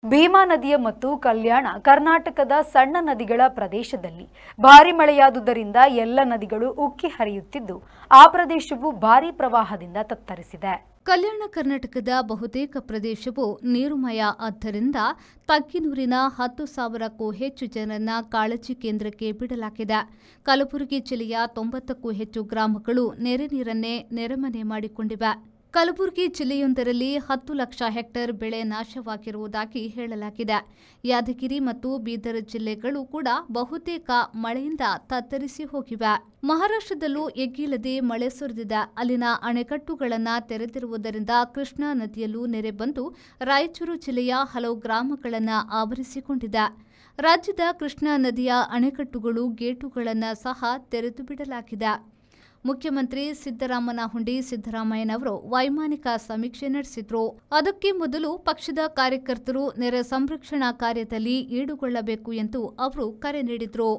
ಭೀಮಾ ನದಿಯ ಮತ್ತು ಕಲ್ಯಾಣ ಕರ್ನಾಟಕದ ಸಣ್ಣ ನದಿಗಳ ಪ್ರದೇಶದಲ್ಲಿ ಭಾರಿ ಮಳೆಯಾದುದರಿಂದ ಎಲ್ಲ ನದಿಗಳು ಉಕ್ಕಿ ಹರಿಯುತ್ತಿದ್ದು ಆ ಪ್ರದೇಶವು ಭಾರಿ ಪ್ರವಾಹದಿಂದ ತತ್ತರಿಸಿದೆ. ಕಲ್ಯಾಣ ಕರ್ನಾಟಕದ ಬಹುತೇಕ ಪ್ರದೇಶವು ನೀರುಮಯ ಆದ್ದರಿಂದ ತಗ್ಗಿನೂರಿನ 10,000ಕ್ಕೂ ಹೆಚ್ಚು ಜನರನ್ನ ಕಾಳಜಿ ಕೇಂದ್ರಕ್ಕೆ ಬಿಡಲಾಗಿದೆ. ಕಲಬುರಗಿ ಜಿಲ್ಲೆಯ 90ಕ್ಕೂ ಹೆಚ್ಚು ಗ್ರಾಮಗಳು ನೆರೆ ನೀರನ್ನೇ ನೆರೆಮನೆ ಮಾಡಿಕೊಂಡಿವೆ. ಕಲಬುರಗಿ ಜಿಲ್ಲೆಯೊಂದರಲ್ಲಿ 10 ಲಕ್ಷ ಹೆಕ್ಟೇರ್ ಬೆಳೆ ನಾಶವಾಗಿರುವುದಾಗಿ ಹೇಳಲಾಗಿದೆ. ಯಾದಗಿರಿ ಮತ್ತು ಬೀದರ್ ಜಿಲ್ಲೆಗಳು ಕೂಡ ಬಹುತೇಕ ಮಳೆಯಿಂದ ತತ್ತರಿಸಿ ಹೋಗಿವೆ. ಮಹಾರಾಷ್ಟ್ರದಲ್ಲೂ ಎಗ್ಗಿಲ್ಲದೆ ಮಳೆ ಸುರಿದಿದೆ. ಅಲ್ಲಿನ ಅಣೆಕಟ್ಟುಗಳನ್ನು ತೆರೆದಿರುವುದರಿಂದ ಕೃಷ್ಣಾ ನದಿಯಲ್ಲೂ ನೆರೆ ಬಂದು ರಾಯಚೂರು ಜಿಲ್ಲೆಯ ಹಲವು ಗ್ರಾಮಗಳನ್ನು ಆವರಿಸಿಕೊಂಡಿದೆ. ರಾಜ್ಯದ ಕೃಷ್ಣಾ ನದಿಯ ಅಣೆಕಟ್ಟುಗಳು ಗೇಟುಗಳನ್ನು ಸಹ ತೆರೆದು ಬಿಡಲಾಗಿದೆ. ಮುಖ್ಯಮಂತ್ರಿ ಸಿದ್ದರಾಮನಹುಂಡಿ ಸಿದ್ದರಾಮಯ್ಯನವರು ವೈಮಾನಿಕ ಸಮೀಕ್ಷೆ ನಡೆಸಿದ್ರು. ಅದಕ್ಕೆ ಮೊದಲು ಪಕ್ಷದ ಕಾರ್ಯಕರ್ತರು ನೆರೆ ಸಂರಕ್ಷಣಾ ಕಾರ್ಯದಲ್ಲಿ ಈಡುಗೊಳ್ಳಬೇಕು ಎಂದು ಅವರು ಕರೆ ನೀಡಿದ್ರು.